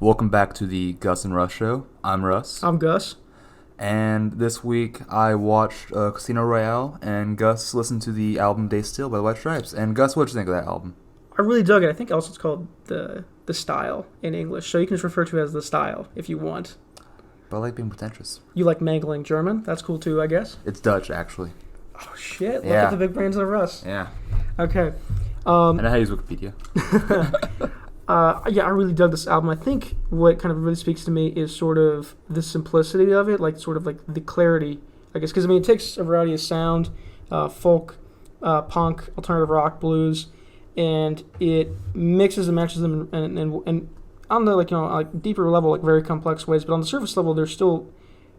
Welcome back to the Gus and Russ show. I'm Russ. I'm Gus. And this week I watched Casino Royale, and Gus listened to the album Day Still by the White Stripes. And Gus, what'd you think of that album? I really dug it. I think also it's called the style in English, so you can just refer to it as the style if you want. But I like being pretentious. You like mangling German? That's cool too, I guess. It's Dutch, actually. Oh shit! Look Yeah. at the big brains of Russ. Yeah. Okay. I know how to use Wikipedia. Yeah, I really dug this album. I think what kind of really speaks to me is sort of the simplicity of it, like sort of like the clarity, I guess, because it takes a variety of sound, folk, punk, alternative rock, blues, and it mixes and matches them, and on the like deeper level, like very complex ways, but on the surface level, they're still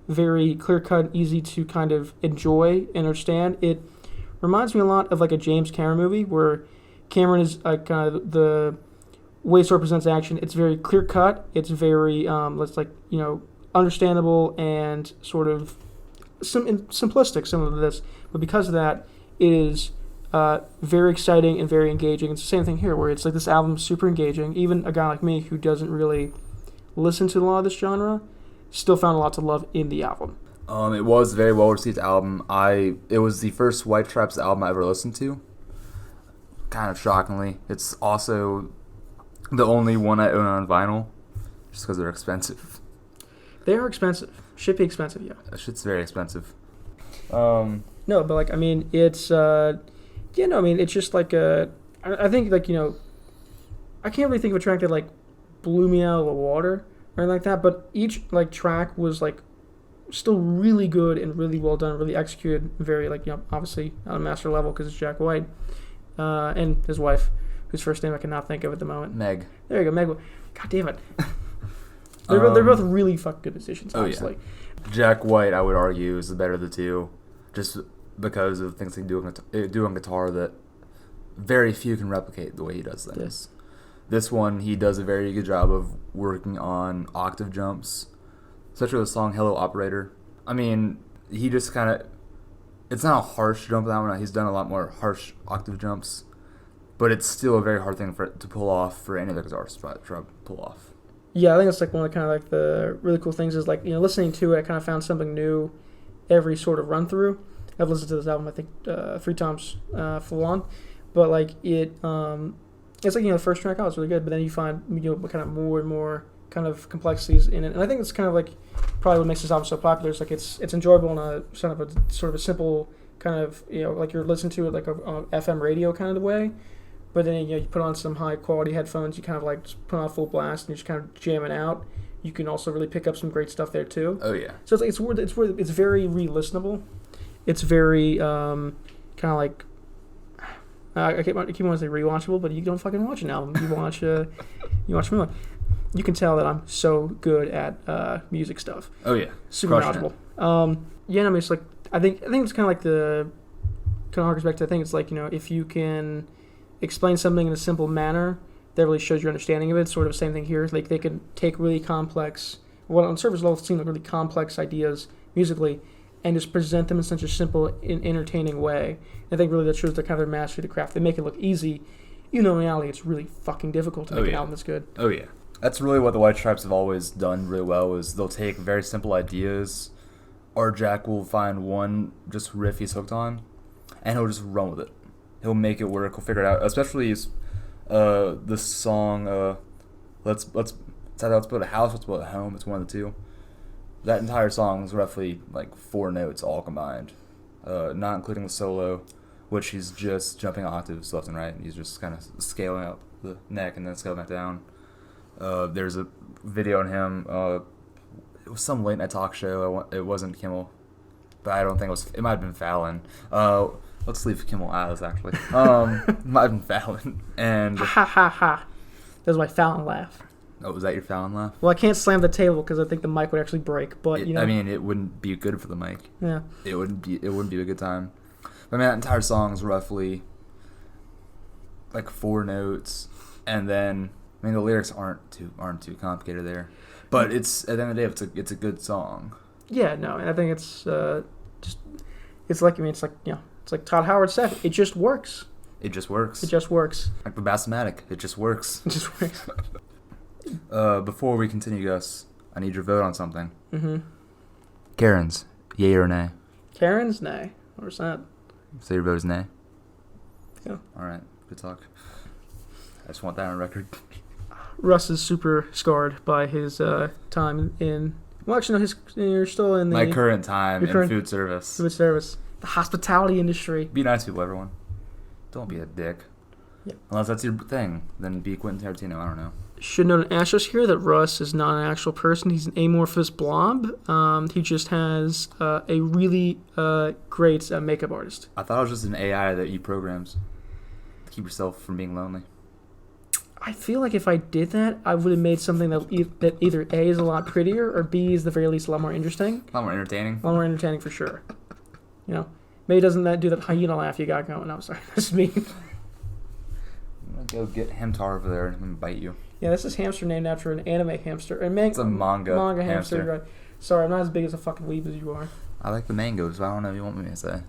very clear cut, easy to kind of enjoy and understand. It reminds me a lot of like a James Cameron movie where Cameron is kind of the way it represents action. It's very clear cut. It's very understandable and sort of simplistic, similar to this. But because of that, it is very exciting and very engaging. It's the same thing here, where it's like this album's super engaging. Even a guy like me who doesn't really listen to a lot of this genre still found a lot to love in the album. It was a very well received album. It was the first White Stripes album I ever listened to. Kind of shockingly, it's also the only one I own on vinyl, just because they're expensive. They are expensive. Should be expensive, yeah. That shit's very expensive. No, but it's it's just like I think I can't really think of a track that blew me out of the water or anything like that. But each track was still really good and really well done, really executed, very obviously on a master level because it's Jack White and his wife, whose first name I cannot think of at the moment. Meg. There you go, Meg. God damn it. They're both really fucking good musicians, honestly. Oh, yeah. Jack White, I would argue, is the better of the two, just because of things he can do on guitar that very few can replicate the way he does things. Yes. This one, he does a very good job of working on octave jumps, especially with the song Hello Operator. I mean, he just kind of... It's not a harsh jump that one. He's done a lot more harsh octave jumps, but it's still a very hard thing to pull off for any other guitarist to try to pull off. Yeah, I think it's one of the the really cool things is listening to it, I kind of found something new every sort of run through. I've listened to this album I think 3 times full on, but it's the first track out was really good, but then you find kind of more and more kind of complexities in it, and I think it's kind of probably what makes this album so popular. It's it's enjoyable on a sort of a simple kind of you're listening to it on a FM radio kind of way. But then you put on some high quality headphones. You kind of just put on full blast and you're just kind of jamming out. You can also really pick up some great stuff there too. Oh yeah. So it's very re-listenable. It's very kind of I keep wanting to say rewatchable, but you don't fucking watch an album. You watch a movie. You can tell that I'm so good at music stuff. Oh yeah. Super knowledgeable. It's I think it's kind of the kind of harkens back to, I think it's if you can explain something in a simple manner that really shows your understanding of it. It's sort of the same thing here. They could take really complex, on the surface level, seem like really complex ideas musically, and just present them in such a simple and entertaining way. And I think really that shows the kind of their mastery of the craft. They make it look easy, even though in reality it's really fucking difficult to make an album that's good. Oh yeah. That's really what the White Stripes have always done really well, is they'll take very simple ideas, or Jack will find one just riff he's hooked on, and he'll just run with it. He'll make it work. He'll figure it out. Especially the song let's put a house, let's put a home. It's one of the two. That entire song is roughly 4 notes all combined, not including the solo, which he's just jumping octaves left and right. He's just kind of scaling up the neck and then scaling back down. There's a video on him. It was some late night talk show. It wasn't Kimmel, but I don't think it was. It might have been Fallon. Let's leave Kimmel out of this, actually. Might have been Fallon. And ha ha ha. That was my Fallon laugh. Oh, was that your Fallon laugh? Well, I can't slam the table because I think the mic would actually break. But I mean, it wouldn't be good for the mic. Yeah. It wouldn't be a good time. But that entire song is roughly 4 notes, and then the lyrics aren't too complicated there. But it's at the end of the day, it's a good song. Yeah, no, and I think it's it's like Todd Howard said, it just works. It just works. It just works. Like the Bassmatic, it just works. It just works. Before we continue, Gus, I need your vote on something. Mm-hmm. Karen's, yay or nay? Karen's nay. Where's that? So your vote is nay? Yeah. Alright, good talk. I just want that on record. Russ is super scarred by his time in... Well, actually, no, you're still in the... My current time in food service. Food service. The hospitality industry. Be nice to people, everyone. Don't be a dick. Yeah. Unless that's your thing, then be Quentin Tarantino, I don't know. Should note an asterisk here that Russ is not an actual person. He's an amorphous blob. He just has a really great makeup artist. I thought it was just an AI that you programs to keep yourself from being lonely. I feel like if I did that, I would have made something that either A is a lot prettier or B is the very least a lot more interesting. A lot more entertaining. A lot more entertaining for sure. You know, maybe doesn't that do that hyena laugh you got going? I'm sorry, that's me. I'm gonna go get Hamtar over there and bite you. Yeah, this is hamster named after an anime hamster. It's a manga hamster. Right. Sorry, I'm not as big as a fucking weeb as you are. I like the mangoes, but I don't know what you want me to say.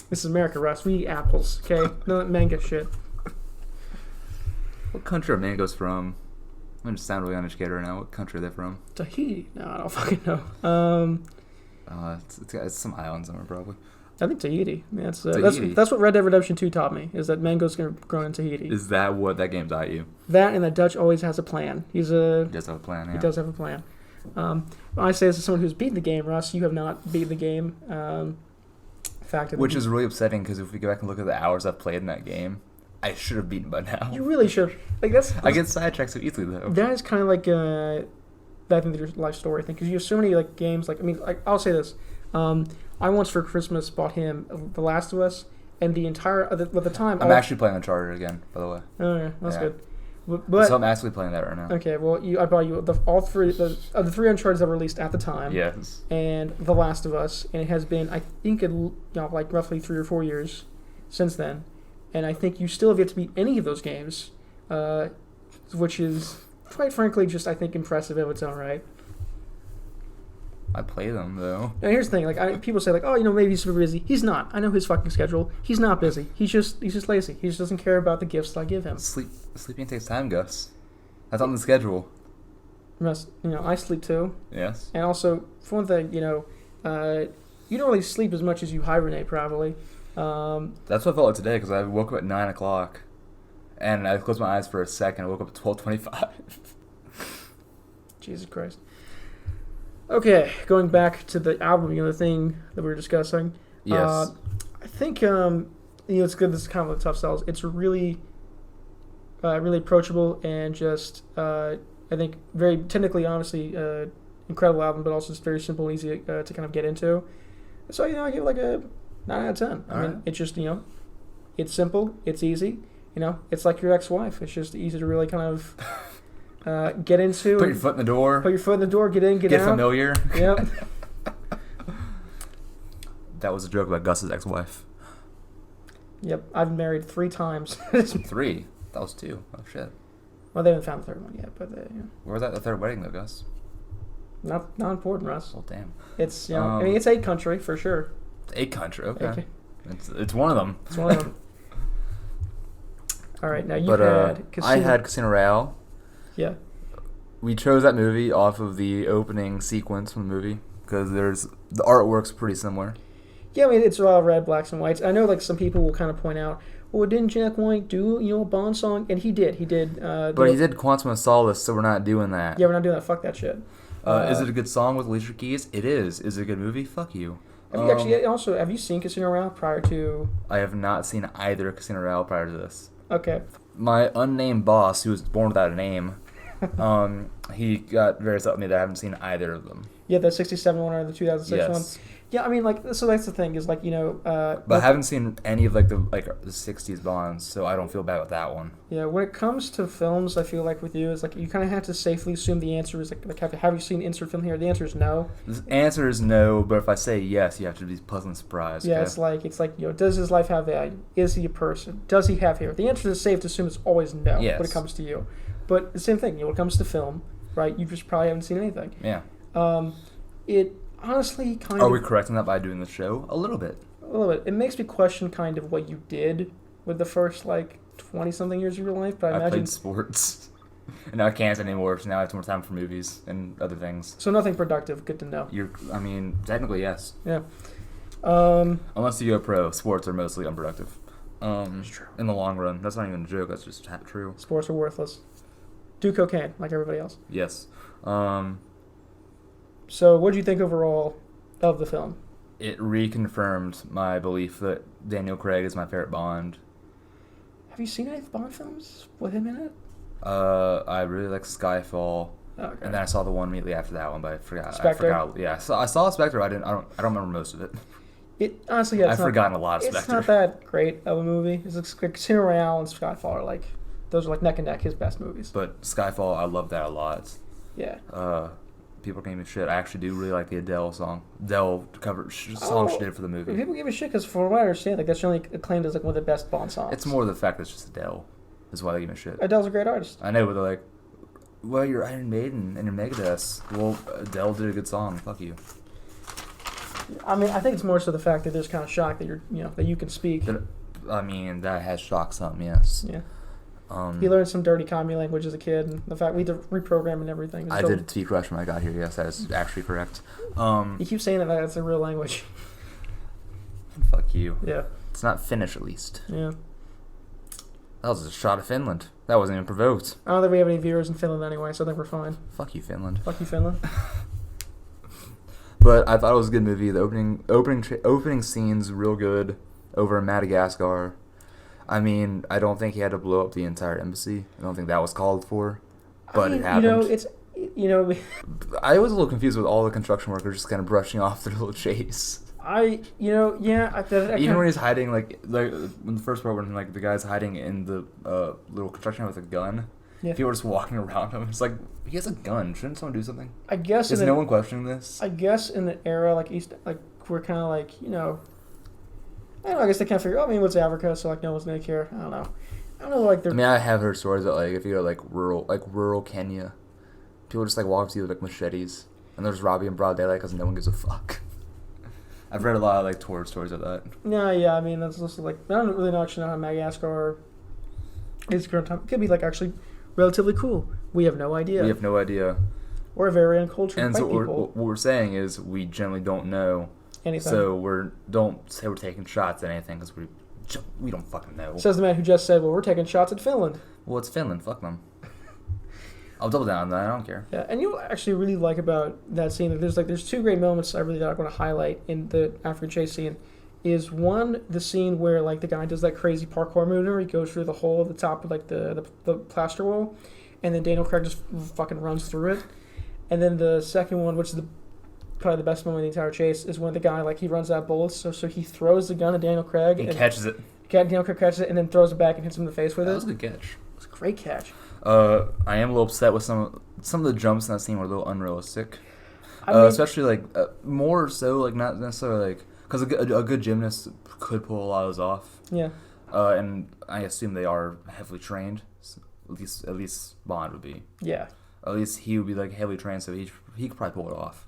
This is America, Russ. We eat apples, okay? No manga shit. What country are mangoes from? I'm going to sound really uneducated right now. What country are they from? Tahiti? No, I don't fucking know. It's some island somewhere, probably. I think Tahiti. I mean, Tahiti. That's what Red Dead Redemption 2 taught me, is that mangoes can grow in Tahiti. Is that what that game taught you? That and that Dutch always has a plan. He does have a plan, yeah. He does have a plan. I say this as someone who's beaten the game, Russ. You have not beaten the game. Which is really upsetting, because if we go back and look at the hours I've played in that game, I should have beaten by now. You really should. Like I get sidetracked so easily, though. That is kind of like I think your life story thing, because you have so many like games. Like, I mean, like, I'll say this. I once for Christmas bought him The Last of Us, and the entire at the time. I'm actually playing Uncharted again, by the way. Oh yeah, that's good. But so I'm actually playing that right now. Okay, well, I bought you all three the three Uncharted that were released at the time. Yes. And The Last of Us, and it has been, I think, like roughly 3 or 4 years since then, and I think you still have yet to beat any of those games, which is quite frankly just, I think, impressive in its own right. I play them, though. Now here's the thing: like, people say, like, oh, maybe he's super busy. He's not. I know his fucking schedule. He's not busy. He's just lazy. He just doesn't care about the gifts that I give him. Sleeping takes time, Gus. That's on the schedule. I sleep too. Yes. And also, for one thing, you don't really sleep as much as you hibernate, probably. That's what I felt like today, because I woke up at 9 o'clock, and I closed my eyes for a second. I woke up at 12:25. Jesus Christ. Okay, going back to the album, the thing that we were discussing. Yes. I think, it's good. This is kind of a tough sell. It's really, really approachable and just, I think, very technically, honestly, incredible album, but also just very simple and easy to kind of get into. So, I give it like a 9 out of 10. I mean, it's just, it's simple, it's easy. It's like your ex-wife. It's just easy to really kind of... get into. Put your foot in the door. Get in, get out. Get familiar. Yep. That was a joke about Gus's ex-wife. Yep, I've been married 3 times. 3? That was 2. Oh, shit. Well, they haven't found the third one yet, but Where was that the third wedding, though, Gus? Not important, Russ. Oh, damn. It's, it's 8 country, for sure. 8 country, okay. It's one of them. It's one of them. All right, now you had Casino... I had Casino Royale. Yeah. We chose that movie off of the opening sequence from the movie because the artwork's pretty similar. Yeah, I mean, it's all red, blacks, and whites. I know, like, some people will kind of point out, well, didn't Jack White do, a Bond song? And he did. He did. But he did Quantum of Solace, so we're not doing that. Yeah, we're not doing that. Fuck that shit. Is it a good song with Alicia Keys? It is. Is it a good movie? Fuck you. Have you seen Casino Royale prior to... I have not seen either Casino Royale prior to this. Okay. My unnamed boss, who was born without a name... he got very upset with me that I haven't seen either of them. Yeah, the 67 one or the 2006 one. Yes. Yeah, I mean, like, so that's the thing is, like, but I haven't seen any of the 60s Bonds, so I don't feel bad with that one. Yeah, when it comes to films, I feel like with you is like you kind of have to safely assume the answer is like have you seen insert film here? The answer is no. The answer is no, but if I say yes, you have to be pleasantly surprised. Yeah, okay? it's like does his life have value? Is he a person? Does he have hair? The answer is safe to assume it's always no when it comes to you. But the same thing, when it comes to film, right? You just probably haven't seen anything. Yeah. It honestly kind of... Are we correcting that by doing the show? A little bit. A little bit. It makes me question kind of what you did with the first, 20-something years of your life. But I imagine... played sports. And now I can't anymore, so now I have more time for movies and other things. So nothing productive. Good to know. I mean, technically, yes. Yeah. Unless you go pro, sports are mostly unproductive. That's true. In the long run. That's not even a joke, that's just true. Sports are worthless. Do cocaine, like everybody else. Yes. So what did you think overall of the film? It reconfirmed my belief that Daniel Craig is my favorite Bond. Have you seen any Bond films with him in it? I really like Skyfall. Okay. And then I saw the one immediately after that one, but I forgot. Spectre? Yeah, so I saw Spectre. I don't remember most of it. It honestly, yeah, I've forgotten a lot of Spectre. It's not that great of a movie. It's like Casino Royale and Skyfall are like those are like neck and neck his best movies. But Skyfall, I love that a lot. Yeah. People can give me shit. I actually do really like the Adele song. Adele cover song she did for the movie. People give me shit because, from what I understand, like that's generally acclaimed as like one of the best Bond songs. It's more the fact that it's just Adele. Is why they give me shit. Adele's a great artist. I know, but they're like, well, you're Iron Maiden and you're Megadeth. Well, Adele did a good song. Fuck you. I mean, I think it's more so the fact that there's kind of shocked that that you can speak. I mean, that has shocked some, yes. Yeah. He learned some dirty commie language as a kid, and the fact we had to reprogram and everything. I did speak Russian when I got here. Yes, that is actually correct. You keep saying that that's a real language. Fuck you. Yeah. It's not Finnish, at least. Yeah. That was a shot at Finland. That wasn't even provoked. I don't think we have any viewers in Finland anyway, so I think we're fine. Fuck you, Finland. Fuck you, Finland. But I thought it was a good movie. The opening scene's real good over in Madagascar. I mean, I don't think he had to blow up the entire embassy. I don't think that was called for, but it happened. I was a little confused with all the construction workers just kind of brushing off their little chase. Even when he's hiding, like in the first part when like the guy's hiding in the little construction with a gun. Yeah. People are just walking around him. It's like, he has a gun. Shouldn't someone do something? I guess is no one questioning this? I guess in the era we're kind of like I don't know. I guess they can't figure. What's Africa? So like no one's gonna care. I don't know. Like they're. I mean, I have heard stories that like if you go like rural Kenya, people just like walk up to you with like machetes and they're just robbing in broad daylight because no one gives a fuck. I've read a lot of like tour stories of that. No, yeah. I mean, that's also like I don't really know how Madagascar is current time. It could be like actually relatively cool. We have no idea. We're very uncultured. And so what we're saying is we generally don't know anything. So don't say we're taking shots at anything because we don't fucking know. Says the man who just said, "Well, we're taking shots at Finland." Well, it's Finland. Fuck them. I'll double down on that. I don't care. Yeah, and you actually really like about that scene that there's two great moments I really want to highlight in the African chase scene. Is one the scene where like the guy does that crazy parkour maneuver? He goes through the hole at the top of like the plaster wall, and then Daniel Craig just fucking runs through it. And then the second one, which is probably the best moment of the entire chase, is when the guy he runs out of bullets. So he throws the gun at Daniel Craig and catches it. Daniel Craig catches it and then throws it back and hits him in the face with it. That was a good catch. It was a great catch. I am a little upset with some of the jumps in that scene were a little unrealistic. Especially more so not necessarily because a good gymnast could pull a lot of those off. Yeah. And I assume they are heavily trained. So at least Bond would be. Yeah. At least he would be heavily trained, so he could probably pull it off.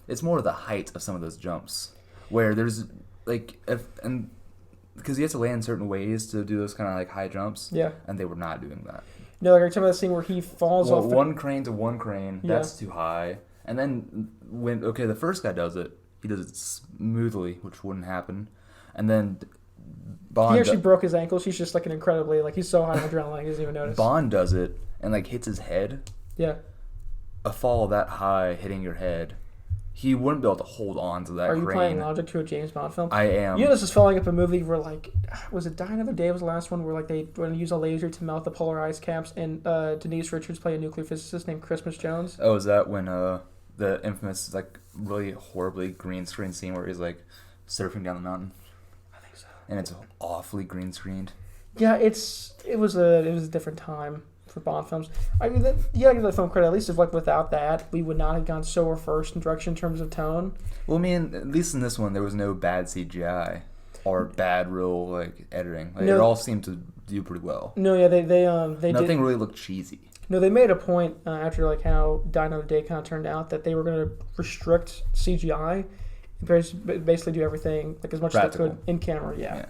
It's more the height of some of those jumps, where there's because you have to land certain ways to do those kind of high jumps. Yeah. And they were not doing that. No, are you talking about the scene where he falls off one crane to one crane? Yeah. That's too high. And then the first guy does it. He does it smoothly, which wouldn't happen. And then Bond... He actually broke his ankles. He's just an incredibly... he's so high on adrenaline, he doesn't even notice. Bond does it and hits his head. Yeah. A fall that high hitting your head, he wouldn't be able to hold on to that crane. Are you playing logic to a James Bond film? I am. This is following up a movie where, was it Die Another Day was the last one where, they were going to use a laser to melt the polar ice caps, and Denise Richards played a nuclear physicist named Christmas Jones? Oh, is that when the infamous, really horribly green screen scene where he's, surfing down the mountain? I think so. And it's awfully green screened. Yeah, it was a different time for Bond films. I mean, you gotta give the film credit. At least if without that, we would not have gone so reversed in direction in terms of tone. Well, I mean, at least in this one, there was no bad CGI or bad real editing. It all seemed to do pretty well. No, yeah, they nothing really looked cheesy. No, they made a point after how Die Another Day kind of turned out that they were going to restrict CGI and basically do everything as much Practical. as they could in camera. Yeah.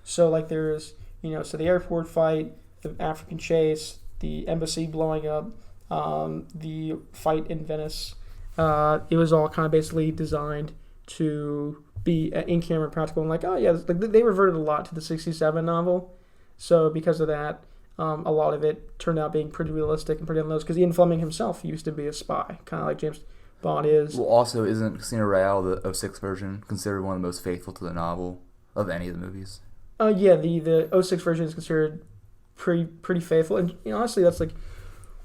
So there's so the airport fight, the African chase, the embassy blowing up, the fight in Venice. It was all kind of basically designed to be in camera practical and like, oh yeah, like they reverted a lot to the '67 novel. So because of that, a lot of it turned out being pretty realistic and pretty on those. Because Ian Fleming himself used to be a spy, kind of like James Bond is. Well, also, isn't Casino Royale, the '06 version, considered one of the most faithful to the novel of any of the movies? Yeah, the '06 version is considered pretty faithful. And honestly, that's like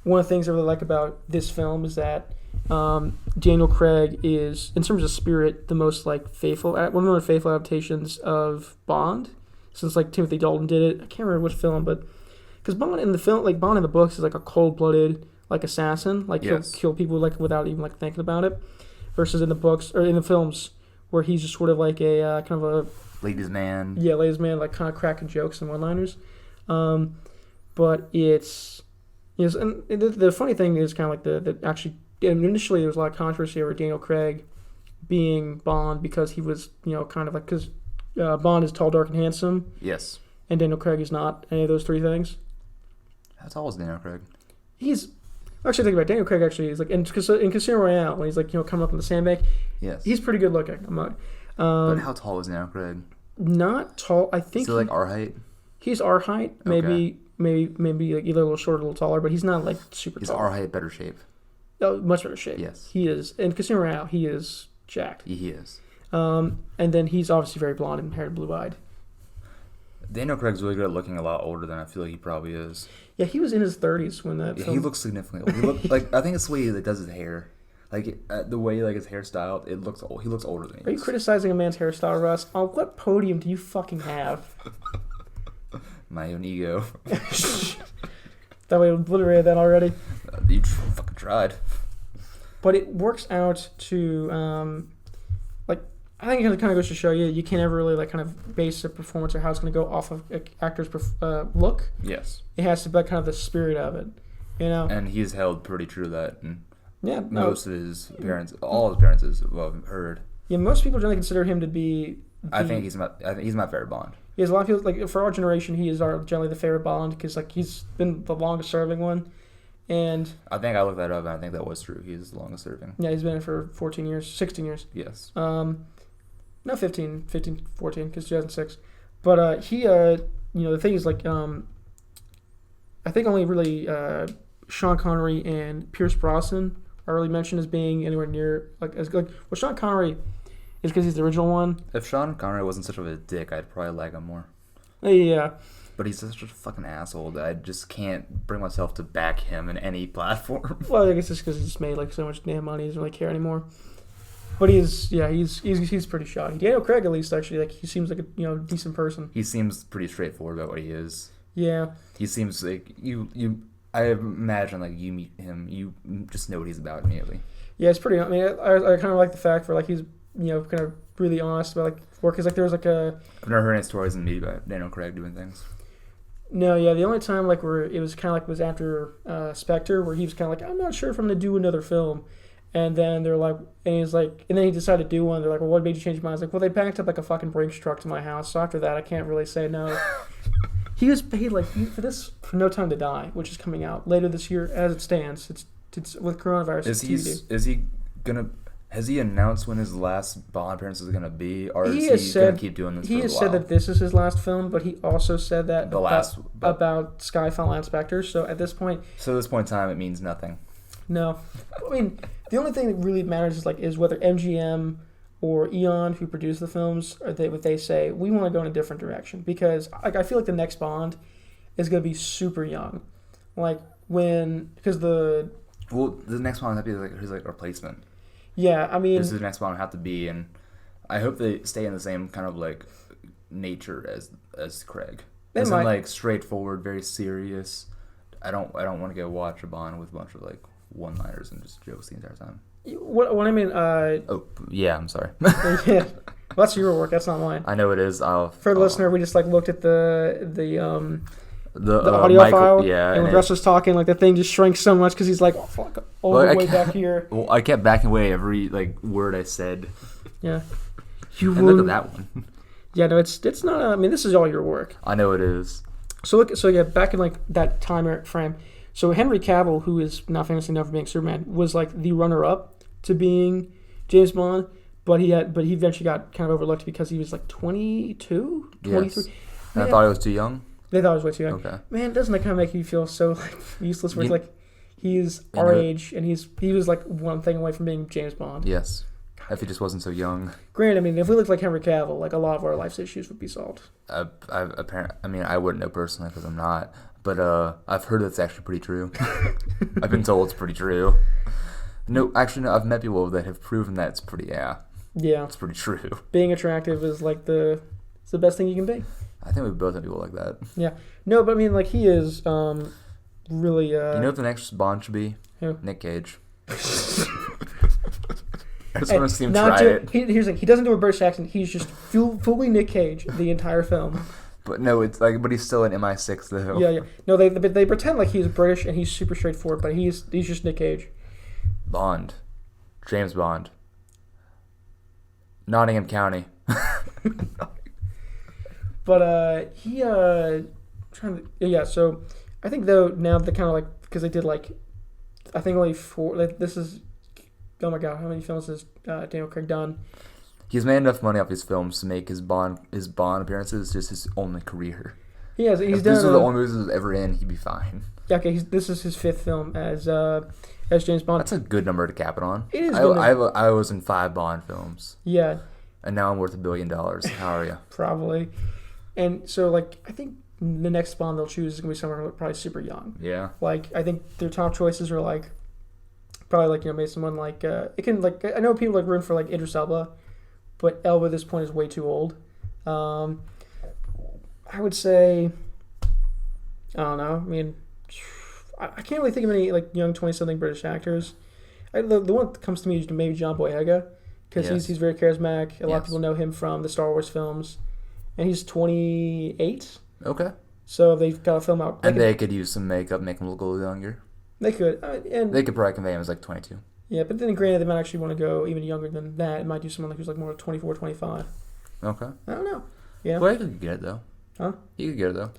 one of the things I really like about this film is that Daniel Craig is, in terms of spirit, the most like faithful, one of the more faithful adaptations of Bond, since like Timothy Dalton did it. I can't remember which film, but because Bond in the film, like Bond in the books, is like a cold-blooded like assassin, like he'll kill people like without even like thinking about it, versus in the books or in the films where he's just sort of like a kind of a ladies' man. Yeah, ladies' man, like kind of cracking jokes and one-liners. But it's and the funny thing is kind of like the actually initially there was a lot of controversy over Daniel Craig being Bond because he was kind of like because Bond is tall, dark, and handsome. Yes. And Daniel Craig is not any of those three things. How tall is Daniel Craig? He's actually thinking about Daniel Craig. Actually, is like in Casino Royale when he's like coming up on the sandbank. Yes. He's pretty good looking. I'm not. But how tall is Daniel Craig? Not tall. I think. Is he like our height? He's our height. Maybe like either a little shorter, a little taller, but he's not like super tall. He's our height, better shape. Oh, much better shape. Yes. He is. In Casino Royale, he is jacked. He is. And then he's obviously very blonde and haired, blue-eyed. Daniel Craig's really good at looking a lot older than I feel like he probably is. Yeah, he was in his 30s when that film... He looks significantly old. He look, like, I think it's the way he does his hair. Like, the way like his hairstyle, it looks old. He looks older than he is. Are you criticizing a man's hairstyle, Russ? On what podium do you fucking have? My own ego. That way we obliterated that already. You fucking tried. But it works out to... I think it kind of goes to show you can't ever really like kind of base a performance or how it's going to go off of an actor's look. Yes. It has to be kind of the spirit of it, And he's held pretty true to that. And most of his appearances, all his appearances, I've heard. Yeah, most people generally consider him to be. I think he's my favorite Bond. He has a lot of people like for our generation. He is generally the favorite Bond because like he's been the longest serving one. And I think I looked that up and I think that was true. He's the longest serving. Yeah, he's been in for 14 years, 16 years. Yes. No, 15, 14, because 2006. But the thing is, like, I think only really Sean Connery and Pierce Brosnan are really mentioned as being anywhere near, like, as good. Well, Sean Connery is because he's the original one. If Sean Connery wasn't such a dick, I'd probably like him more. Yeah. But he's such a fucking asshole that I just can't bring myself to back him in any platform. Well, I guess it's because he's made, like, so much damn money, he doesn't really care anymore. But he's pretty shoddy. Daniel Craig, at least, actually, like he seems like a decent person. He seems pretty straightforward about what he is. Yeah. He seems like I imagine like you meet him, you just know what he's about immediately. Yeah, it's pretty. I mean, I kind of like the fact where like he's kind of really honest about like work. Cause like there was like a. I've never heard any stories in media about Daniel Craig doing things. No, yeah, the only time like where it was kind of like was after Spectre, where he was kind of like, I'm not sure if I'm gonna do another film. And then they're like, and then he decided to do one. They're like, well, what made you change your mind? I was like, well, they backed up like a fucking Brinks truck to my house. So after that, I can't really say no. He was paid like for No Time to Die, which is coming out later this year as it stands. It's with coronavirus. Has he announced when his last Bond appearance is gonna be, or is he gonna keep doing this? He has said that this is his last film, but he also said that about Skyfall and Spectre. So at this point, in time, it means nothing. No, I mean the only thing that really matters is whether MGM or Eon, who produce the films, they say we want to go in a different direction because I feel like the next Bond is going to be super young, because the next one would have to be his replacement. Yeah, I mean, this is the next one would have to be, and I hope they stay in the same kind of like nature as Craig. Isn't straightforward, very serious. I don't want to go watch a Bond with a bunch of like one-liners and just jokes the entire time. What I mean... oh, yeah, I'm sorry. Yeah. Well, that's your work, that's not mine. I know it is. For the listener, we just looked at the audio file, yeah, and when Russ was talking, the thing just shrank so much because he's like, oh, fuck, all the way back here. Well, I kept backing away every word I said. Yeah. Look at that one. Yeah, no, it's not... I mean, this is all your work. I know it is. So yeah, back in that time frame... So Henry Cavill, who is not famously known for being Superman, was like the runner-up to being James Bond, but he eventually got kind of overlooked because he was like 22, 23. Yes. And I thought he was too young. They thought he was way too young. Okay. Man, doesn't that kind of make you feel so like useless? Where it's like he's our age and he was like one thing away from being James Bond. Yes. If he just wasn't so young. Granted, I mean, if we looked like Henry Cavill, like a lot of our life's issues would be solved. I wouldn't know personally because I'm not, but I've heard that's actually pretty true. I've been told it's pretty true. No, actually, no. I've met people that have proven that it's pretty. Yeah. It's pretty true. Being attractive is like it's the best thing you can be. I think we both have people like that. Yeah. No, but I mean, like he is really. You know what the next Bond should be? Who? Nick Cage. I just want to see him try it. Here's the thing. He doesn't do a British accent. He's just fully Nick Cage the entire film. But no, it's like, but he's still an MI6 though. Yeah. No, they pretend like he's British and he's super straightforward, but he's just Nick Cage. Bond, James Bond, Nottingham County. But So I think though now they kind of like because they did like I think only 4. Like, this is. Oh my God! How many films has Daniel Craig done? He's made enough money off his films to make his Bond appearances just his only career. He has. He's if done. These are the only movies he was ever in. He'd be fine. Yeah. Okay. This is his 5th film as James Bond. That's a good number to cap it on. It is. I was in 5 Bond films. Yeah. And now I'm worth $1 billion. How are you? Probably. And so like I think the next Bond they'll choose is gonna be someone probably super young. Yeah. Like I think their top choices are like. Probably like maybe someone like it can like I know people like room for like Idris Elba, but Elba at this point is way too old. I would say I don't know. I mean, I can't really think of any like young 20-something British actors. The one that comes to me is maybe John Boyega because he's very charismatic. A lot of people know him from the Star Wars films, and he's 28. Okay. So they've got a film out, and they could use some makeup, make him look a little younger. They could. And they could probably convey him as like 22. Yeah, but then granted, they might actually want to go even younger than that. It might do someone who's like more like 24, 25. Okay. I don't know. Yeah. Well, he could get it, though. Huh? He could get it, though.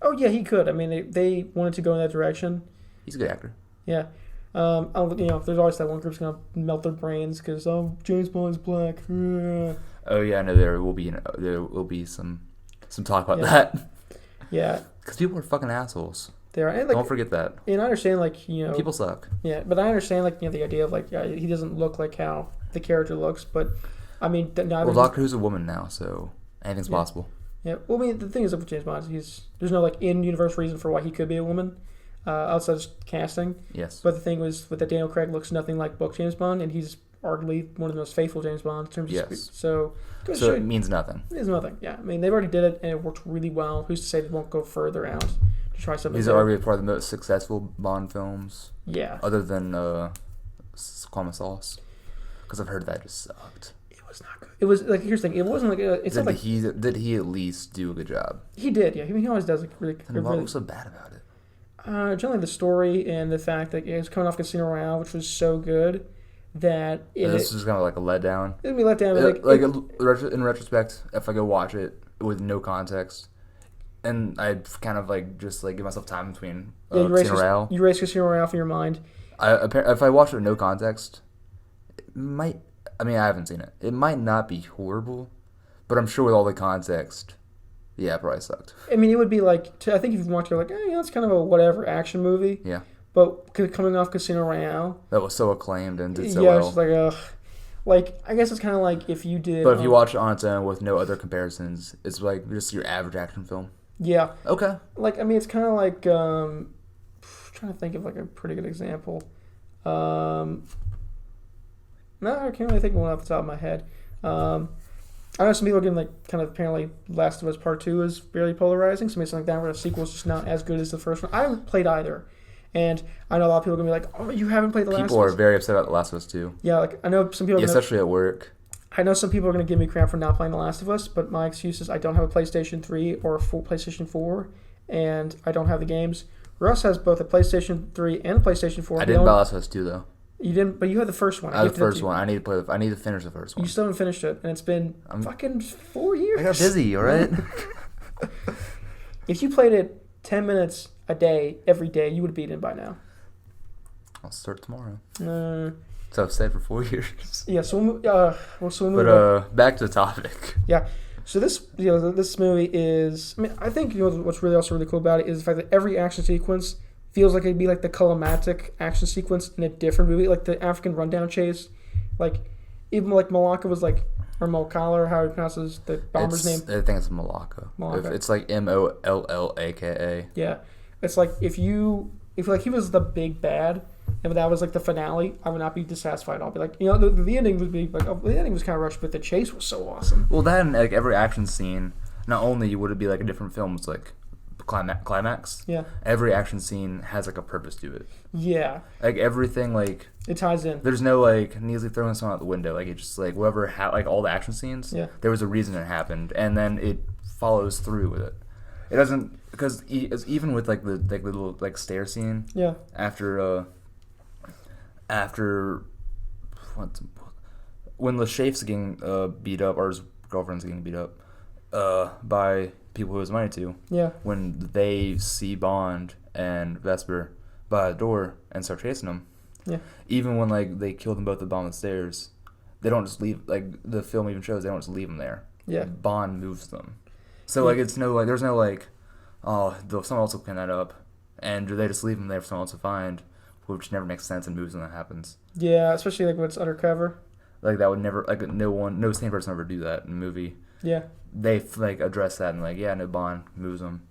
Oh, yeah, he could. I mean, they wanted to go in that direction. He's a good actor. Yeah. There's always that one group's going to melt their brains because, James Bond's black. Oh, yeah, I know there will be some talk about that. Yeah. Because people are fucking assholes. They are. And, like, don't forget that. And I understand, like, people suck. Yeah, but I understand, like, the idea of, like, he doesn't look like how the character looks, but, I mean... Well, Doctor Who's a woman now, so anything's possible. Yeah, well, I mean, the thing is, with James Bond, there's no, like, in-universe reason for why he could be a woman, outside of casting. Yes. But the thing was, with that Daniel Craig looks nothing like book James Bond, and he's arguably one of the most faithful James Bonds in terms of speed. So it means nothing. It means nothing, yeah. I mean, they've already did it, and it worked really well. Who's to say they won't go further out? Try something. These are arguably probably the most successful Bond films. Yeah. Other than Quantum Sauce, because I've heard that just sucked. It was not good. It was like here's the thing. It wasn't like did he at least do a good job? He did. Yeah. I mean, he always does. Like really. And what was so bad about it? Generally the story and the fact that it was coming off Casino Royale, which was so good that this was kind of like a letdown. It'd be letdown. In retrospect, if I go watch it with no context. And I'd kind of like just like give myself time between Casino Royale. You erase Casino Royale from your mind. If I watch it with no context, it might. I mean, I haven't seen it. It might not be horrible, but I'm sure with all the context, yeah, it probably sucked. I mean, it would be like I think if you watch it, you're like, it's kind of a whatever action movie. Yeah. But coming off Casino Royale, that was so acclaimed and did so well. Yeah, it's like like I guess it's kind of like if you did. But if you watch it on its own with no other comparisons, it's like just your average action film. Yeah. Okay. Like, I mean, it's kind of like, trying to think of, like, a pretty good example. No, I can't really think of one off the top of my head. I know some people are getting, like, kind of apparently Last of Us Part 2 is very polarizing. So maybe something like that where the sequel's just not as good as the first one. I haven't played either. And I know a lot of people are going to be like, oh, you haven't played The Last of Us? People are very upset about The Last of Us 2. Yeah, like, I know some people are especially at work. I know some people are going to give me crap for not playing The Last of Us, but my excuse is I don't have a PlayStation 3 or a full PlayStation 4, and I don't have the games. Russ has both a PlayStation 3 and a PlayStation 4. I didn't buy Last of Us 2, though. You didn't, but you had the first one. I had the first one. I need to finish the first one. You still haven't finished it, and it's been fucking 4 years. I got busy, all right? If you played it 10 minutes a day, every day, you would have beaten it by now. I'll start tomorrow. Uh, So I've stayed for 4 years. yeah, so we'll move But back to the topic. Yeah. So this this movie is, I mean, I think what's really also really cool about it is the fact that every action sequence feels like it'd be like the climactic action sequence in a different movie, like the African rundown chase, like even like Malaka was like, or Molkala, or how he pronounces the bomber's name. I think it's Malaka. Malaka. It's like Mollaka. Yeah, it's like if like he was the big bad, and that was like the finale, I would not be dissatisfied. I'll be like, the ending would be like, the ending was kind of rushed, but the chase was so awesome. Well, then like every action scene, not only would it be like a different film, it's like climax. Yeah. Every action scene has like a purpose to it. Yeah. Like everything, like it ties in. There's no like neatly throwing someone out the window. Like it just like whatever like all the action scenes. Yeah. There was a reason it happened, and then it follows through with it. It doesn't because even with like the little like stair scene. Yeah. After when LaShafe's getting beat up, or his girlfriend's getting beat up by people who has money to. Yeah. When they see Bond and Vesper by the door and start chasing them. Yeah. Even when like they kill them both at the bottom of the stairs, they don't just leave. Like the film even shows, they don't just leave them there. Yeah. Bond moves them. So like it's no like there's no like, oh, someone else will clean that up, and they just leave them there for someone else to find, which never makes sense in movies when that happens. Yeah, especially like when it's undercover. Like that would never like no sane person would ever do that in a movie. Yeah. They like address that and like no, Bond moves them.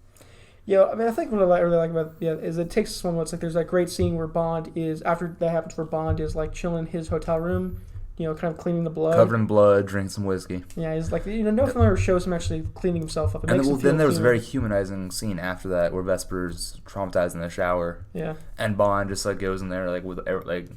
Yeah, I mean, I think what I really like about is it takes this one. It's like there's that great scene where Bond is, after that happens, where Bond is like chilling in his hotel room, kind of cleaning the blood, covered in blood, drinking some whiskey. Yeah, he's like no film ever shows him actually cleaning himself up. Then there was a very humanizing scene after that where Vesper's traumatized in the shower. Yeah. And Bond just like goes in there like with like,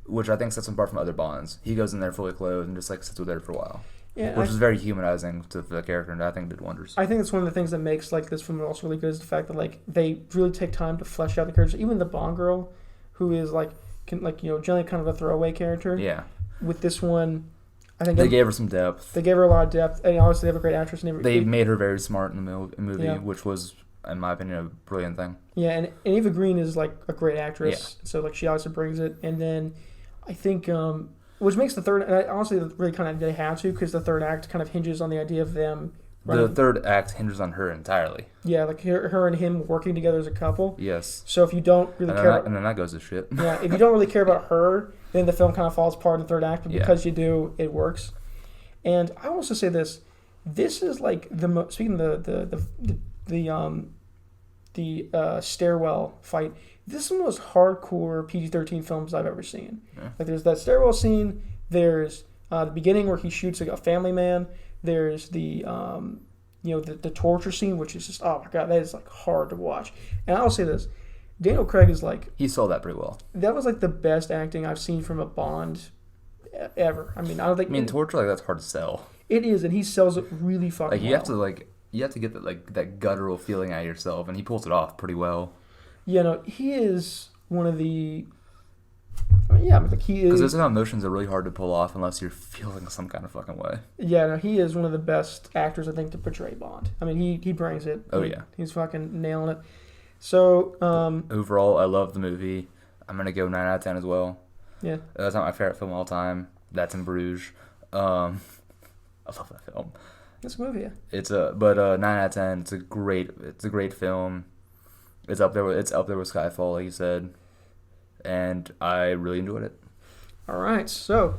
which I think sets him apart from other Bonds. He goes in there fully clothed and just like sits with her for a while. Yeah, which is very humanizing to the character, and I think did wonders. I think that's one of the things that makes like this film also really good is the fact that like they really take time to flesh out the characters. Even the Bond girl, who is generally kind of a throwaway character. Yeah. With this one, I think they gave her some depth. They gave her a lot of depth, and obviously they have a great actress. They made her very smart in the movie, which was, in my opinion, a brilliant thing. Yeah, and Eva Green is like a great actress, so like she obviously brings it. And then I think. Which makes the third, and I honestly really kind of they have to, because the third act kind of hinges on the idea of them. The third act hinges on her entirely. Yeah, like her and him working together as a couple. Yes. So if you don't really care, and then that goes to shit. Yeah, if you don't really care about her, then the film kind of falls apart in the third act. But because you do, it works. And I will also say this: this is like speaking of the stairwell fight. This is one of the most hardcore PG-13 films I've ever seen. Yeah. Like there's that stairwell scene. There's the beginning where he shoots a family man. There's the the torture scene, which is just, oh my god, that is like hard to watch. And I'll say this: Daniel Craig is like, he sold that pretty well. That was like the best acting I've seen from a Bond ever. I mean, I don't think. Torture like that's hard to sell. It is, and he sells it really fucking well. You have to get that guttural feeling out of yourself, and he pulls it off pretty well. Yeah, no, he is one of the. He is. Because those kind of emotions are really hard to pull off unless you're feeling some kind of fucking way. Yeah, no, he is one of the best actors, I think, to portray Bond. I mean, he brings it. He's fucking nailing it. So overall, I love the movie. I'm gonna go 9 out of 10 as well. Yeah, that's not my favorite film of all time. That's in Bruges. I love that film. It's a movie. Yeah. It's 9 out of 10. It's a great film. It's up there with Skyfall, like you said, and I really enjoyed it. All right, so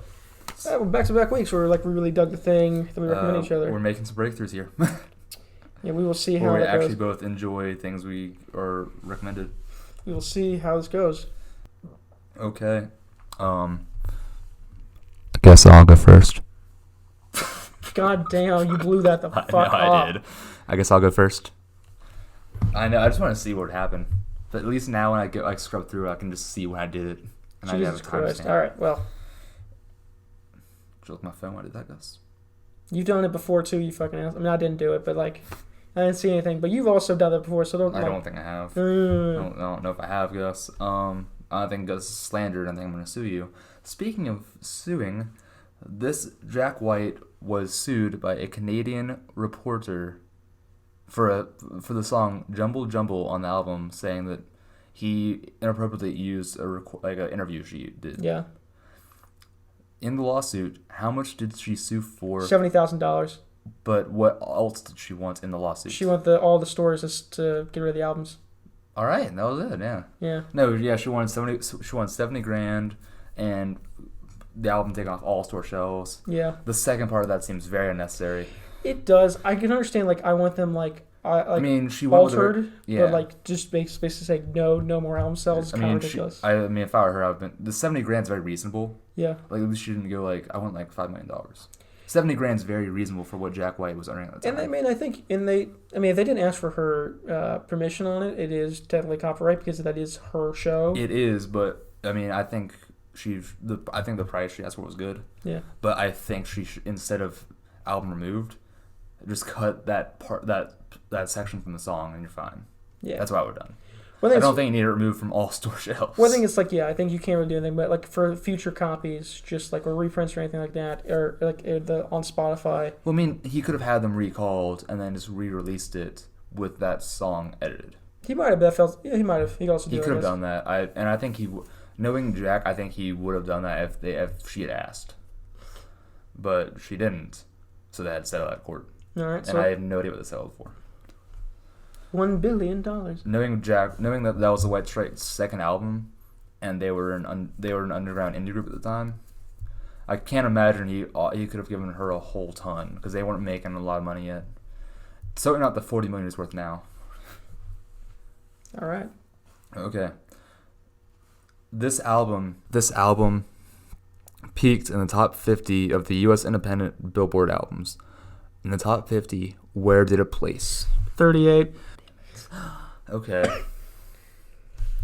back-to-back weeks where we really dug the thing that we recommend each other. We're making some breakthroughs here. Yeah, we will see how we it goes. actually both enjoy things we are recommended. We will see how this goes. Okay. I guess I'll go first. God damn, you blew that the fuck up. I did. I guess I'll go first. I know. I just want to see what would happen. But at least now when I scrub through, I can just see when I did it. And Jesus Christ. All right, well. Did you look at my phone when I did that, Gus? You've done it before, too, you fucking ass. I mean, I didn't do it, but, I didn't see anything. But you've also done it before, so don't... I don't think I have. I don't know if I have, Gus. I think Gus is slandered. I think I'm going to sue you. Speaking of suing, this Jack White was sued by a Canadian reporter for the song "Jumble Jumble" on the album, saying that he inappropriately used an interview she did. Yeah. In the lawsuit, how much did she sue for? $70,000. But what else did she want in the lawsuit? She wanted all the stores to get rid of the albums. All right, that was it. Yeah. Yeah. No, yeah, she wanted 70. She wanted $70,000 and the album taken off all store shelves. Yeah. The second part of that seems very unnecessary. It does. I can understand. Like, I want them I mean, she went altered, with her, yeah. but like just basically say no more album sales. I mean, if I were her, I would have been the $70,000 is very reasonable. Yeah. Like at least she didn't go like I want like $5 million. $70,000 is very reasonable for what Jack White was earning at the time. And I think if they didn't ask for her permission on it, it is technically copyright because that is her show. It is, but I mean, I think the price she asked for was good. Yeah. But I think she should, instead of album removed, just cut that part that section from the song and you're fine. Yeah. That's what I would have done. I don't think you need it removed from all store shelves. One thing is like, yeah, I think you can't really do anything, but like for future copies, just like or reprints or anything like that, or like on Spotify. Well, I mean, he could have had them recalled and then just re-released it with that song edited. He might have. That felt. Yeah, he might have. He could also. He could have done that. I think knowing Jack, I think he would have done that if she had asked, but she didn't, so they had to settle at court. All right. And I have no idea what they settled for. $1 billion. Knowing that was the White Stripes' second album, and they were an underground indie group at the time, I can't imagine he could have given her a whole ton because they weren't making a lot of money yet. Certainly not the $40 million is worth now. All right. Okay. This album peaked in the top 50 of the U.S. independent Billboard albums. In the top 50, where did it place? 38. Okay.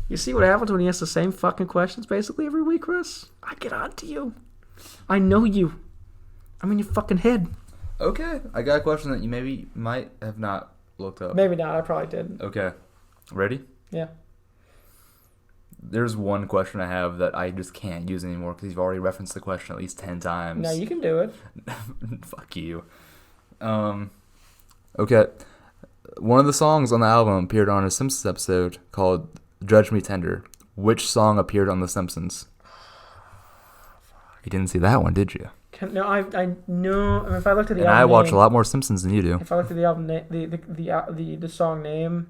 You see what happens when you ask the same fucking questions basically every week, Chris? I get on to you. I know you. I'm in your fucking head. Okay. I got a question that you might have not looked up. Maybe not. I probably did. Okay. Ready? Yeah. There's one question I have that I just can't use anymore because you've already referenced the question at least 10 times. No, you can do it. Fuck you. Okay. One of the songs on the album appeared on a Simpsons episode called Judge Me Tender. Which song appeared on The Simpsons? You didn't see that one, did you? No, I know. If I looked at the album I watch a lot more Simpsons than you do. If I looked at the album the song name,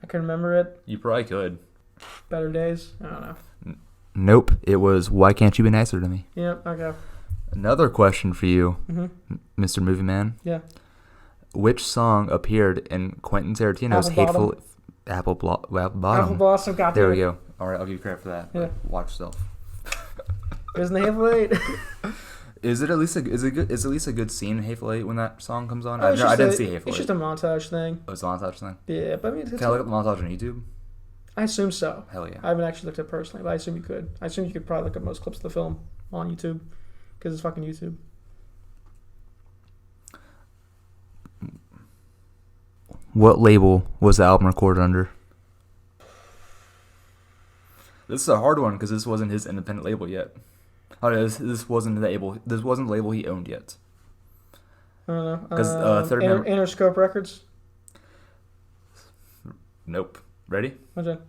I can remember it. You probably could. Better Days? I don't know. Nope. It was Why Can't You Be Nicer to Me? Yep, okay. Another question for you, Mr. Movie Man. Yeah. Which song appeared in Quentin Tarantino's Hateful Apple Bottom? Apple Blossom, got there we go. All right, I'll give you credit for that. Yeah. Watch yourself. Isn't the Hateful Eight? Is it at least a good scene in Hateful Eight when that song comes on? Oh, I didn't see Hateful Eight. It's just a montage thing. Oh, it's a montage thing? Yeah, but I mean... Can I look at the montage on YouTube? I assume so. Hell yeah. I haven't actually looked at it personally, but I assume you could. I assume you could probably look at most clips of the film on YouTube because it's fucking YouTube. What label was the album recorded under? This is a hard one because this wasn't his independent label yet. This wasn't the label he owned yet. I don't know. Because Interscope Records. Nope. Ready? What's that?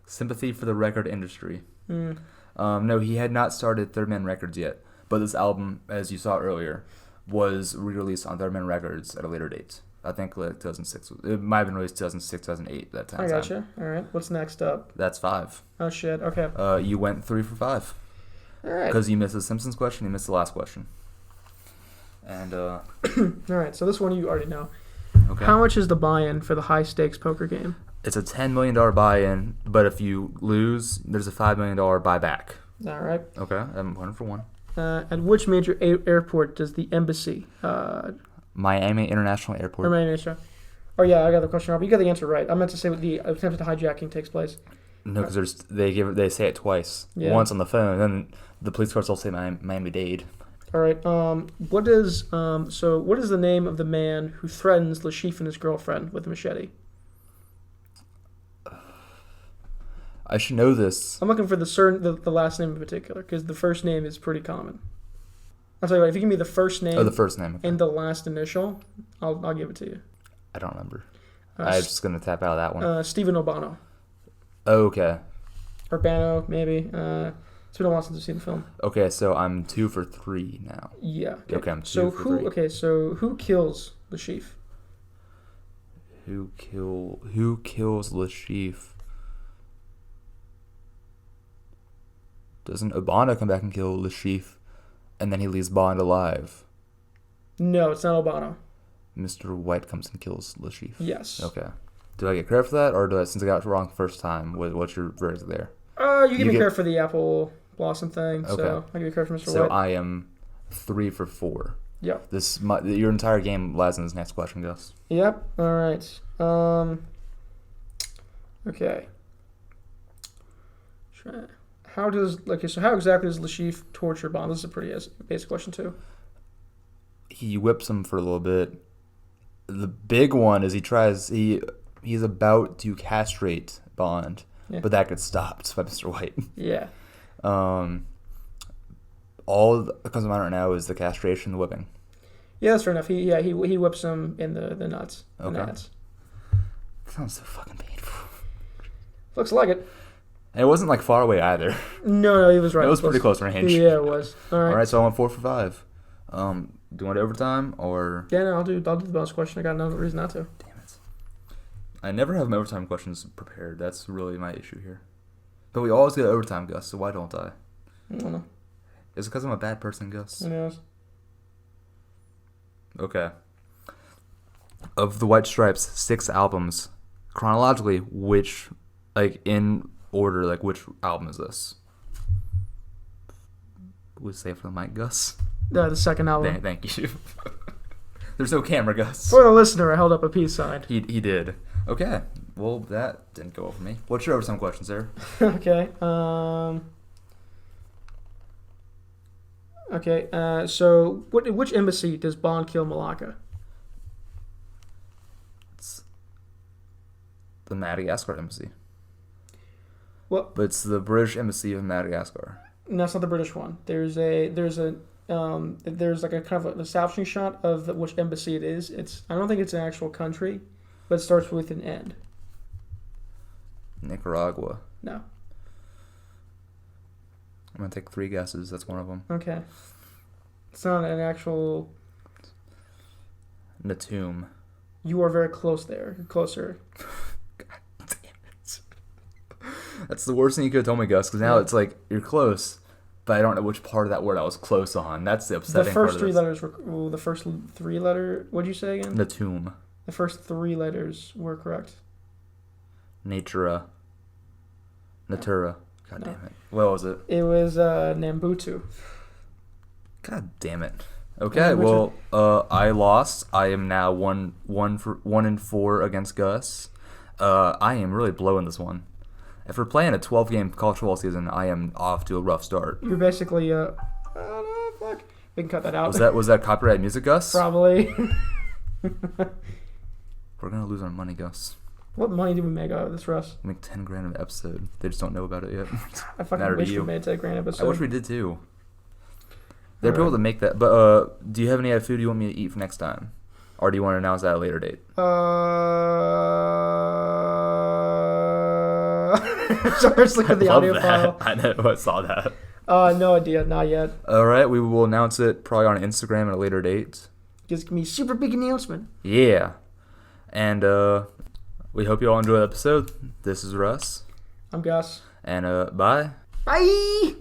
Sympathy for the Record Industry. Mm. No, he had not started Third Man Records yet, but this album, as you saw earlier, was re-released on Third Man Records at a later date. I think like 2006. It might have been released 2006, 2008 that time. I gotcha. All right. What's next up? That's 5. Oh, shit. Okay. You went 3 for 5. All right. Because you missed the Simpsons question, you missed the last question. And, all right. So this one you already know. Okay. How much is the buy-in for the high-stakes poker game? It's a $10 million buy-in, but if you lose, there's a $5 million buyback. All right. Okay. I'm 1 for 1. At which major airport does the embassy... Miami International Airport. Miami International. Oh, yeah, I got the question wrong, but you got the answer right. I meant to say what the attempted hijacking takes place. No, because they say it twice. Yeah. Once on the phone, and then the police cars all say Miami-Dade. All right. What is the name of the man who threatens Lashif and his girlfriend with a machete? I should know this. I'm looking for the last name in particular because the first name is pretty common. I'll tell you what. If you give me the first name, the first name, okay. And the last initial, I'll give it to you. I don't remember. I'm just gonna tap out of that one. Stephen Albano. Okay. Urbano, maybe. It's been a while since I've seen the film. Okay, so I'm 2 for 3 now. Yeah. Okay, I'm 2 for 3. Okay, so who kills the chief? Who kills Lashif? Doesn't Obana come back and kill Lashif, and then he leaves Bond alive? No, it's not Albano. Mr. White comes and kills Lashif. Yes. Okay. Do I get credit for that, or do I, since I got it wrong the first time, what's your verdict there? You give me credit for the apple blossom thing, Okay. so I give you credit for Mr. White. So I am 3 for 4. Yep. Your entire game lies in this next question, Gus. Yep. All right. Okay. How exactly does Lashif torture Bond? This is a pretty basic question too. He whips him for a little bit. The big one is he's about to castrate Bond, but that gets stopped by Mr. White. Yeah. All that comes to mind right now is the castration, the whipping. Yeah, that's fair enough. He whips him in the nuts. Okay. The nuts. Sounds so fucking painful. Looks like it. And it wasn't like far away either. No, he was right. It was pretty close range. Yeah, it was. All right. So I went 4 for 5. Do you want overtime or? Yeah, no, I'll do the bonus question. I got no reason not to. Damn it! I never have my overtime questions prepared. That's really my issue here. But we always get overtime, Gus. So why don't I? I don't know. Is it because I'm a bad person, Gus? Who knows? Okay. Of the White Stripes' 6 albums, chronologically, which, in order, which album is this? Would say for the mic, Gus? The second album. Thank you. There's no camera, Gus. For the listener, I held up a peace sign. He did. Okay. Well, that didn't go over me. What's your overtime question, sir? Okay. Okay. So, which embassy does Bond kill Malacca? It's the Madagascar embassy. Well, but it's the British embassy of Madagascar. No, that's not the British one. There's a kind of an establishing shot of which embassy it is. I don't think it's an actual country, but it starts with an N. Nicaragua. No. I'm gonna take 3 guesses. That's one of them. Okay. It's not an actual. Natum. You are very close there. You're closer. God damn it. That's the worst thing you could have told me, Gus, because now it's like, you're close, but I don't know which part of that word I was close on. That's the upsetting part of this. The first 3 letters were... Well, the first 3 letter... What'd you say again? Natum. The first 3 letters were correct. Natura. God damn it. What was it? It was Nambutu. God damn it. Okay, well, I lost. I am now 1-4 against Gus. I am really blowing this one. If we're playing a 12-game college football season, I am off to a rough start. You're basically, I don't know, fuck. We can cut that out. Was that copyrighted music, Gus? Probably. We're gonna lose our money, Gus. What money do we make out of this, Russ? We make $10,000 an episode. They just don't know about it yet. I fucking wish we made $10,000 an episode. I wish we did too. There are people that make that. But do you have any other food you want me to eat for next time? Or do you want to announce that at a later date? Sorry, just look at the audio file. I know, I saw that. No idea, not yet. Alright, we will announce it probably on Instagram at a later date. Just give me a super big announcement. Yeah. And we hope you all enjoy the episode. This is Russ. I'm Gus. And bye. Bye!